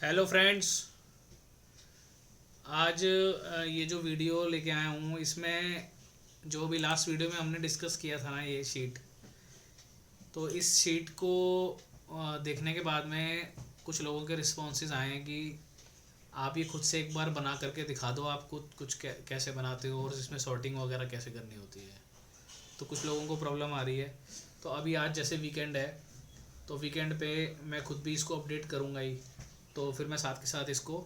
Hello friends. आज ये जो वीडियो लेके आया हूँ इसमें जो भी लास्ट वीडियो में हमने डिस्कस किया था ना ये शीट, तो इस शीट को देखने के बाद में कुछ लोगों के रिस्पॉन्सेज आए हैं कि आप ये खुद से एक बार बना करके दिखा दो, आप खुद कुछ कैसे बनाते हो और इसमें सॉर्टिंग वगैरह कैसे करनी होती है। तो कुछ लोगों को प्रॉब्लम आ रही है। तो अभी आज जैसे वीकेंड है तो वीकेंड पे मैं खुद भी इसको अपडेट करूँगा ही, तो फिर मैं साथ के साथ इसको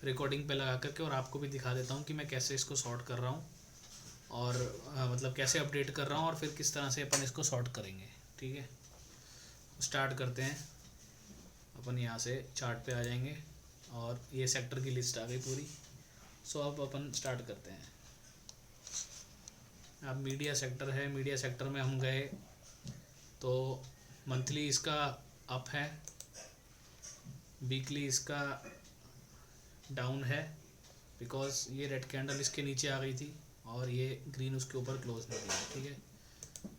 रिकॉर्डिंग पे लगा करके और आपको भी दिखा देता हूँ कि मैं कैसे इसको सॉर्ट कर रहा हूँ और मतलब कैसे अपडेट कर रहा हूँ और फिर किस तरह से अपन इसको सॉर्ट करेंगे। ठीक है, स्टार्ट करते हैं। अपन यहाँ से चार्ट पे आ जाएंगे और ये सेक्टर की लिस्ट आ गई पूरी। सो अब अपन स्टार्ट करते हैं। अब मीडिया सेक्टर है, मीडिया सेक्टर में हम गए तो मंथली इसका अप है, वीकली इसका डाउन है बिकॉज ये रेड कैंडल इसके नीचे आ गई थी और ये ग्रीन उसके ऊपर क्लोज नहीं दिया। ठीक है,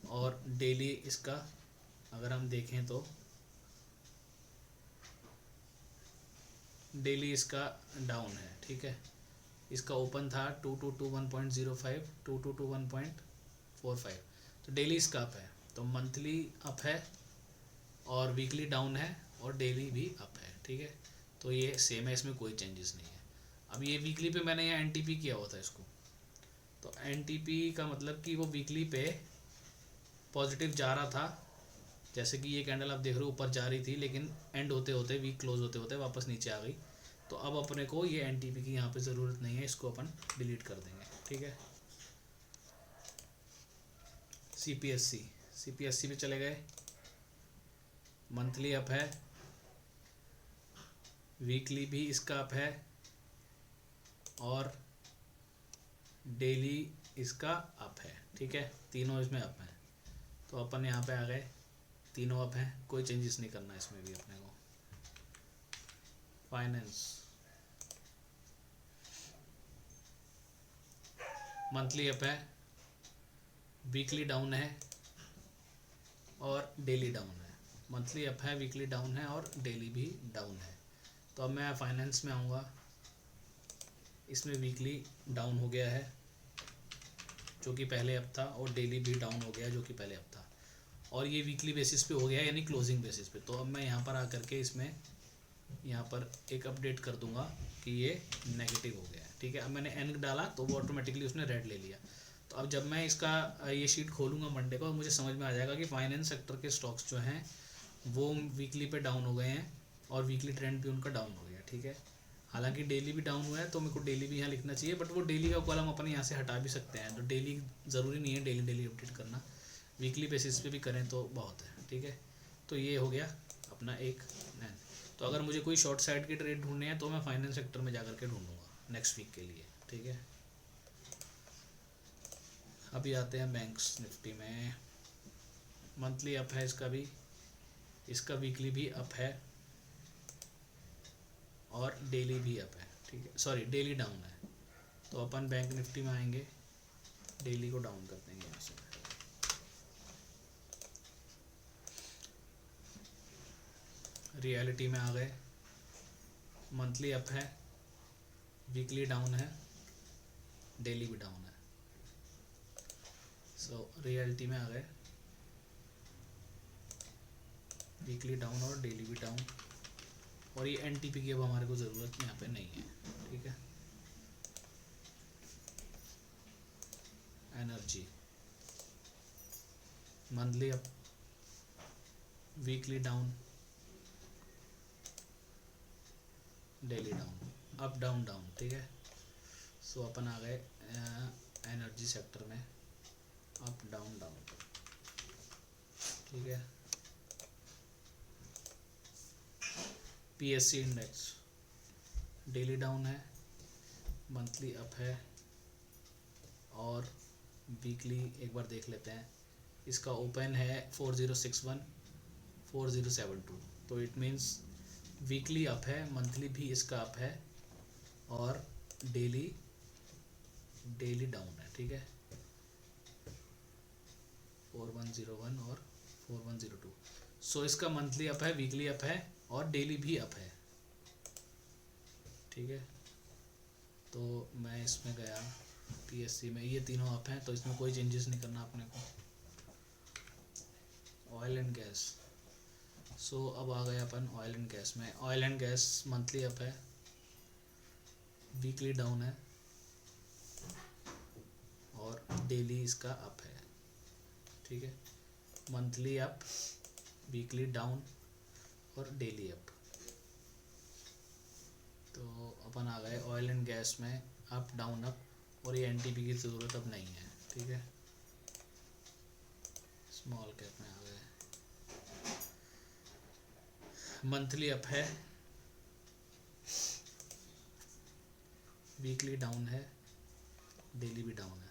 और डेली इसका अगर हम देखें तो डेली इसका डाउन है। ठीक है, इसका ओपन था 2221.05 2221.45, तो डेली इसका अप है। तो मंथली अप है और वीकली डाउन है और डेली भी अप है। ठीक है, तो ये सेम है, इसमें कोई चेंजेस नहीं है। अब ये वीकली पे मैंने यहाँ एनटीपी किया हुआ था इसको, तो एनटीपी का मतलब कि वो वीकली पे पॉजिटिव जा रहा था। जैसे कि ये कैंडल आप देख रहे हो ऊपर जा रही थी लेकिन एंड होते होते वीक क्लोज होते होते वापस नीचे आ गई। तो अब अपने को ये एनटीपी की यहाँ पे ज़रूरत नहीं है, इसको अपन डिलीट कर देंगे। ठीक है, सीपीएससी सीपीएससी पे चले गए। मंथली अप है, वीकली भी इसका अप है और डेली इसका अप है। ठीक है, तीनों इसमें अप हैं। तो अपन यहाँ पे आ गए, तीनों अप हैं, कोई चेंजेस नहीं करना इसमें भी अपने को। फाइनेंस मंथली अप है, वीकली डाउन है और डेली डाउन है। मंथली अप है, वीकली डाउन है और डेली भी डाउन है। तो अब मैं फाइनेंस में आऊँगा, इसमें वीकली डाउन हो गया है जो कि पहले अप था और डेली भी डाउन हो गया जो कि पहले अप था, और ये वीकली बेसिस पे हो गया यानी क्लोजिंग बेसिस पे। तो अब मैं यहाँ पर आकर के इसमें यहाँ पर एक अपडेट कर दूंगा कि ये नेगेटिव हो गया है। ठीक है, अब मैंने एन डाला तो वो ऑटोमेटिकली उसने रेड ले लिया। तो अब जब मैं इसका ये शीट खोलूँगा मंडे को, मुझे समझ में आ जाएगा कि फाइनेंस सेक्टर के स्टॉक्स जो हैं वो वीकली पे डाउन हो गए हैं और वीकली ट्रेंड भी उनका डाउन हो गया। ठीक है, हालांकि डेली भी डाउन हुआ है तो मेरे को डेली भी यहाँ लिखना चाहिए, बट वो डेली का कॉलम अपन यहाँ से हटा भी सकते हैं। तो डेली ज़रूरी नहीं है डेली डेली अपडेट करना, वीकली बेसिस पे भी करें तो बहुत है। ठीक है, तो ये हो गया अपना एक नैन। तो अगर मुझे कोई शॉर्ट साइड के ट्रेड ढूंढने हैं तो मैं फाइनेंस सेक्टर में जा करके ढूंढूंगा नेक्स्ट वीक के लिए। ठीक है, अभी आते हैं बैंक्स निफ्टी में। मंथली अप है इसका भी, इसका वीकली भी अप है और डेली भी अप है। ठीक है, सॉरी डेली डाउन है। तो अपन बैंक निफ्टी में आएंगे, डेली को डाउन कर देंगे यहाँ से। रियलिटी में आ गए, मंथली अप है, वीकली डाउन है, डेली भी डाउन है। सो रियलिटी में आ गए, वीकली डाउन और डेली भी डाउन, और ये एनटीपी की अब हमारे को ज़रूरत यहाँ पे नहीं है। ठीक है, energy monthly up, weekly down, daily down, up down down. ठीक है, सो अपन आ गए एनर्जी सेक्टर में, अप डाउन डाउन। ठीक है, पीएससी इंडेक्स डेली डाउन है, मंथली अप है और वीकली एक बार देख लेते हैं। इसका ओपन है 4061 4072, तो इट मीन्स वीकली अप है, मंथली भी इसका अप है और डेली डेली डाउन है। ठीक है, 4101 और 4102। सो इसका मंथली अप है, वीकली अप है और डेली भी अप है। ठीक है। तो मैं इसमें गया PSC में, ये तीनों अप हैं तो इसमें कोई चेंजेस नहीं करना अपने को। ऑयल एंड गैस, सो अब आ गए अपन ऑयल एंड गैस में। Oil and gas monthly up है, वीकली डाउन है और डेली इसका अप है। ठीक है, मंथली अप, वीकली डाउन और डेली अप। तो अपन आ गए ऑयल एंड गैस में, अप डाउन अप, और ये NTP की ज़रूरत अब नहीं है। ठीक है, स्मॉल कैप में आ गए। मंथली अप है, वीकली डाउन है, डेली भी डाउन है।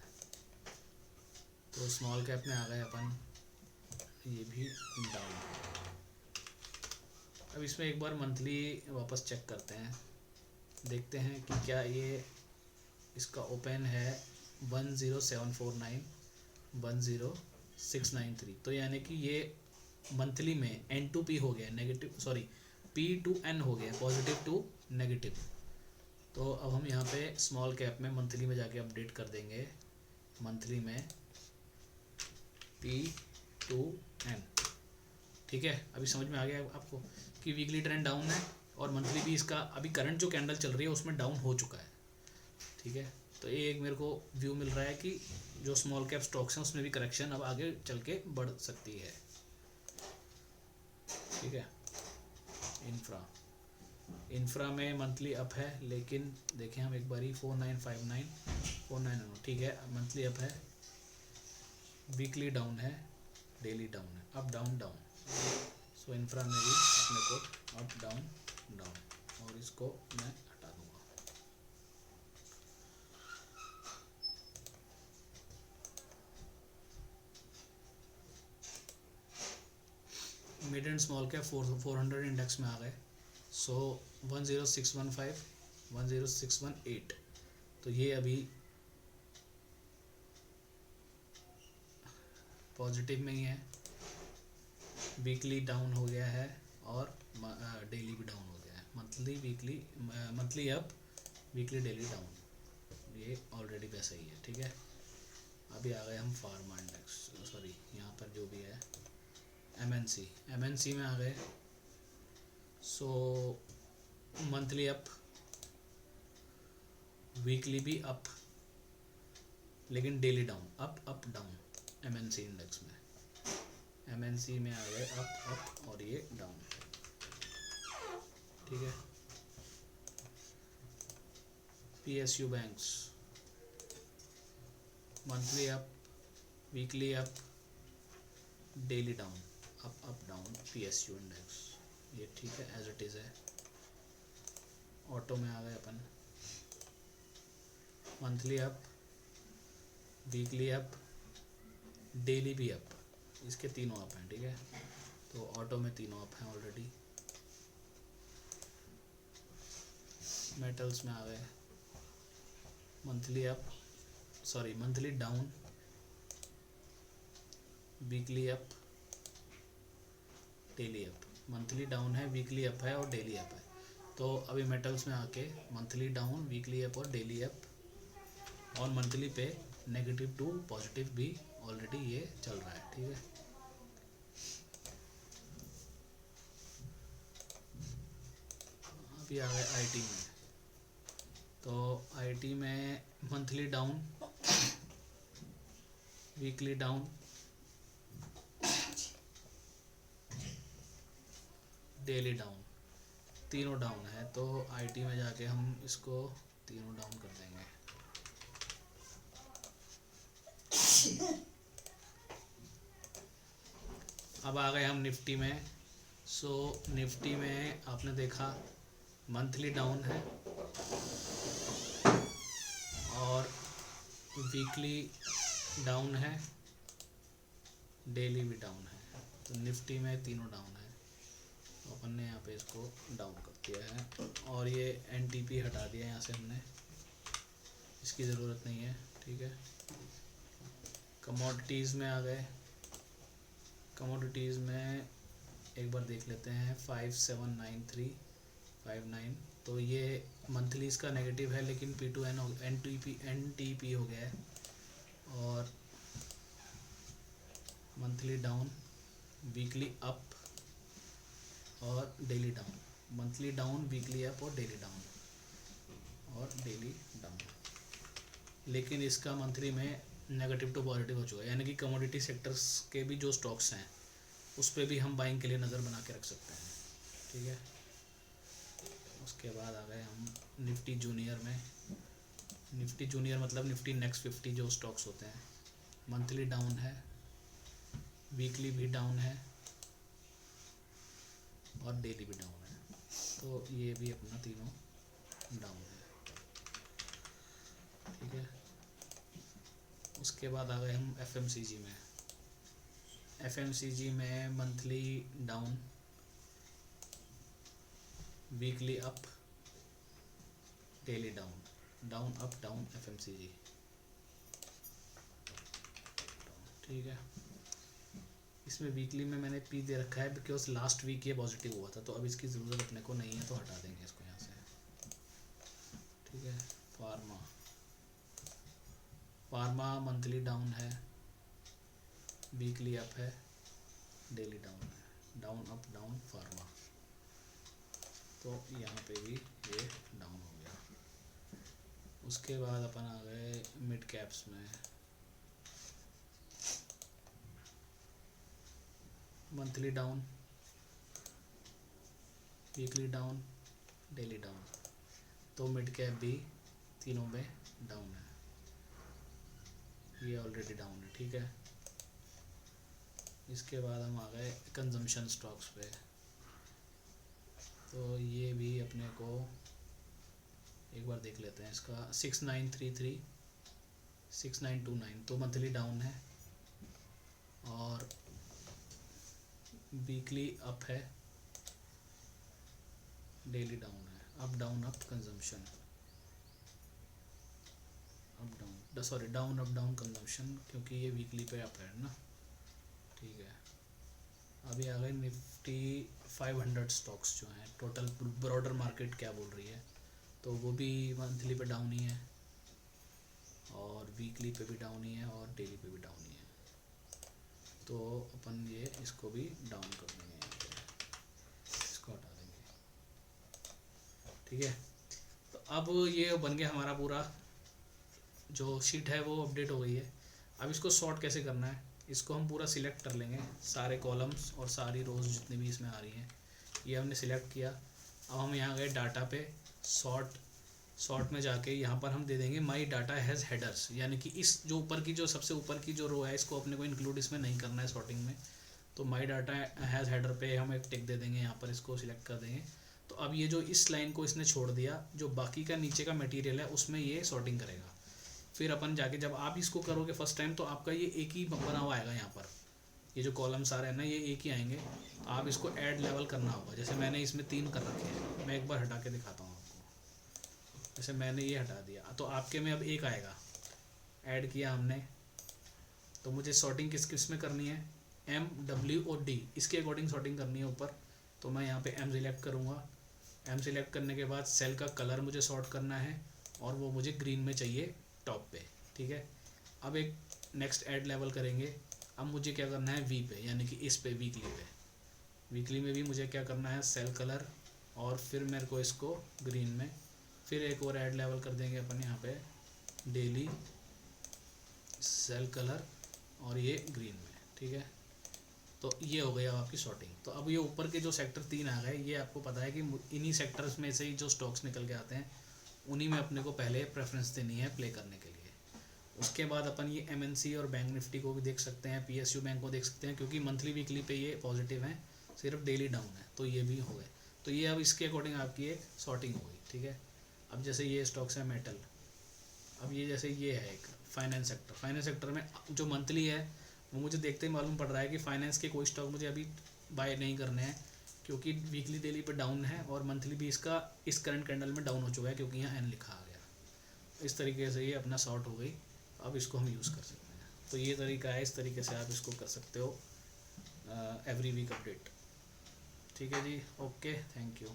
तो स्मॉल कैप में आ गए अपन, ये भी डाउन है। अब इसमें एक बार मंथली वापस चेक करते हैं, देखते हैं कि क्या ये इसका ओपन है 10749 10693, तो यानी कि ये मंथली में N to P हो गया negative, sorry P to N हो गया, पॉजिटिव टू नेगेटिव। तो अब हम यहाँ पे स्मॉल कैप में मंथली में जाके अपडेट कर देंगे, मंथली में P to N। ठीक है, अभी समझ में आ गया आपको कि वीकली ट्रेंड डाउन है और मंथली भी इसका अभी करंट जो कैंडल चल रही है उसमें डाउन हो चुका है। ठीक है, तो ये एक मेरे को व्यू मिल रहा है कि जो स्मॉल कैप स्टॉक्स हैं उसमें भी करेक्शन अब आगे चल के बढ़ सकती है। ठीक है, इंफ्रा में मंथली अप है, लेकिन देखें हम एक बारी 4959 ठीक है, मंथली अप है, वीकली डाउन है, डेली डाउन है, अप डाउन डाउन। सो इंफ्रा में भी अपने को अप डाउन डाउन, और इसको मैं हटा दूंगा। Mid and small cap 400 index में आ गए। सो 10615 10618, तो ये अभी पॉजिटिव में ही है, वीकली डाउन हो गया है और डेली भी डाउन हो गया है। Monthly up, weekly daily down, ये ऑलरेडी वैसा ही है। ठीक है, अभी आ गए हम फार्मा इंडेक्स, सॉरी यहाँ पर जो भी है MNC में आ गए। सो मंथली अप, वीकली भी अप, लेकिन daily down, up down. MNC index में MNC में आ गए अप और ये डाउन। ठीक है, PSU banks monthly up, weekly up, daily down, up down. PSU index ये ठीक है, एज इट इज़ है। ऑटो में आ गए अपन, monthly up, weekly up, daily भी अप, इसके तीनों अप हैं। ठीक है, तो ऑटो में तीनों अप हैं ऑलरेडी। मेटल्स में आ गए, monthly up, sorry monthly down, weekly up, daily up. Monthly down है, वीकली अप है और डेली अप है। तो अभी मेटल्स में आके मंथली डाउन, वीकली अप और डेली अप, और मंथली पे नेगेटिव टू पॉजिटिव भी ऑलरेडी ये चल रहा है। ठीक है, अभी आ गए IT में। तो IT में monthly down, weekly down, daily down, तीनों डाउन है। तो IT में जाके हम इसको तीनों डाउन कर देंगे। अब आ गए हम निफ्टी में। सो निफ्टी में आपने देखा मंथली डाउन है और वीकली डाउन है, डेली भी डाउन है। तो निफ्टी में तीनों डाउन है, तो अपन ने यहाँ पे इसको डाउन कर दिया है और ये NTP हटा दिया यहाँ से हमने, इसकी ज़रूरत नहीं है। ठीक है, कमोडिटीज़ में आ गए। कमोडिटीज़ में एक बार देख लेते हैं 579359, तो तो ये मंथली इसका नेगेटिव है, लेकिन P2N एन टी पी हो गया है। और मंथली डाउन, वीकली अप और daily down, monthly down, weekly up और डेली डाउन और डेली डाउन। लेकिन इसका मंथली में नेगेटिव टू पॉजिटिव हो चुका है, यानी कि कमोडिटी सेक्टर्स के भी जो स्टॉक्स हैं उस पर भी हम बाइंग के लिए नज़र बना के रख सकते हैं। ठीक है, उसके बाद आ गए हम निफ्टी जूनियर में। निफ्टी जूनियर मतलब निफ्टी नेक्स्ट 50 जो स्टॉक्स होते हैं, मंथली डाउन है, वीकली भी डाउन है और डेली भी डाउन है। तो ये भी अपना तीनों डाउन है। ठीक है, उसके बाद आ गए हम FMCG में। FMCG में monthly down, weekly up, daily down, down up down FMCG। ठीक है, इसमें वीकली में मैंने पी दे रखा है बिकॉज लास्ट वीक ये पॉजिटिव हुआ था, तो अब इसकी ज़रूरत अपने को नहीं है, तो हटा देंगे इसको यहाँ से। ठीक है, फार्मा मंथली डाउन है, वीकली अप है, डेली डाउन है, डाउन अप डाउन फार्मा। तो यहाँ पे भी ये डाउन हो गया। उसके बाद अपन आ गए मिड कैप्स में। Monthly down, weekly down, daily down. तो मिड कैप भी तीनों में डाउन है, ये ऑलरेडी डाउन है। ठीक है, इसके बाद हम आ गए कंजम्पशन स्टॉक्स पे। तो ये भी अपने को एक बार देख लेते हैं। इसका 6933, 6929 तो मंथली डाउन है और वीकली अप है, डेली डाउन है। Up down up consumption, up down, sorry down up down consumption, क्योंकि ये वीकली पे अप है ना। ठीक है, अभी आ गए निफ्टी 500 स्टॉक्स जो हैं, टोटल ब्रॉडर मार्केट क्या बोल रही है, तो वो भी मंथली पे डाउन ही है और वीकली पे भी डाउन ही है और डेली पे भी डाउन ही है। तो अपन ये इसको भी डाउन कर देंगे, यहाँ पे इसको हटा देंगे। ठीक है, तो अब ये बन गया हमारा पूरा जो शीट है वो अपडेट हो गई है। अब इसको सॉर्ट कैसे करना है, इसको हम पूरा सिलेक्ट कर लेंगे, सारे कॉलम्स और सारी रोज जितनी भी इसमें आ रही हैं ये हमने सिलेक्ट किया। अब हम यहाँ गए डाटा पे, सॉर्ट में जाके यहाँ पर हम दे देंगे माई डाटा हैज़ हेडर्स, यानी कि इस जो ऊपर की जो सबसे ऊपर की जो रो है इसको अपने को इंक्लूड इसमें नहीं करना है सॉर्टिंग में। तो माई डाटा हैज़ हेडर पे हम एक टिक दे देंगे, यहाँ पर इसको सिलेक्ट कर देंगे। तो अब ये जो इस लाइन को इसने छोड़ दिया, जो बाकी का नीचे का मटेरियल है उसमें ये सॉर्टिंग करेगा। फिर अपन जाके जब आप इसको करोगे फर्स्ट टाइम तो आपका ये एक ही बना हुआ आएगा, यहाँ पर ये जो कॉलम्स आ रहे हैं ना ये एक ही आएंगे। आप इसको ऐड लेवल करना होगा, जैसे मैंने इसमें 3 कर रखे हैं, मैं एक बार हटा के दिखाता हूँ आपको। जैसे मैंने ये हटा दिया तो आपके में अब एक आएगा, ऐड किया हमने। तो मुझे सॉर्टिंग किस में करनी है, MWOD इसके अकॉर्डिंग सॉर्टिंग करनी है ऊपर। तो मैं यहाँ पे M सिलेक्ट करूँगा। M सिलेक्ट करने के बाद सेल का कलर मुझे सॉर्ट करना है और वो मुझे ग्रीन में चाहिए टॉप पे। ठीक है, अब एक नेक्स्ट ऐड लेवल करेंगे। अब मुझे क्या करना है V पे, यानी कि इस पे वीकली पे। वीकली में भी मुझे क्या करना है, सेल कलर और फिर मेरे को इसको ग्रीन में। फिर एक और ऐड लेवल कर देंगे अपन यहाँ पे डेली, सेल कलर और ये ग्रीन में। ठीक है, तो ये हो गया आपकी सॉर्टिंग। तो अब ये ऊपर के जो सेक्टर 3 आ गए, ये आपको पता है कि इन्हीं सेक्टर्स में से ही जो स्टॉक्स निकल के आते हैं उन्हीं में अपने को पहले प्रेफरेंस देनी है प्ले करने के लिए। उसके बाद अपन ये MNC और बैंक निफ्टी को भी देख सकते हैं, PSU बैंक को देख सकते हैं, क्योंकि मंथली वीकली पे ये पॉजिटिव हैं, सिर्फ डेली डाउन है, तो ये भी हो गए। तो ये अब इसके अकॉर्डिंग आपकी एक सॉर्टिंग हो गई। ठीक है, अब जैसे ये स्टॉक्स है मेटल, अब ये जैसे ये है एक फाइनेंस सेक्टर। फाइनेंस सेक्टर में जो मंथली है वो मुझे देखते ही मालूम पड़ रहा है कि फाइनेंस के कोई स्टॉक मुझे अभी बाय नहीं करने हैं, क्योंकि वीकली डेली पे डाउन है और मंथली भी इसका इस करंट कैंडल में डाउन हो चुका है, क्योंकि यहाँ N लिखा आ गया। इस तरीके से ये अपना सॉर्ट हो गई। अब इसको हम यूज़ कर सकते हैं। तो ये तरीका है, इस तरीके से आप इसको कर सकते हो एवरी वीक अपडेट। ठीक है जी, ओके, थैंक यू।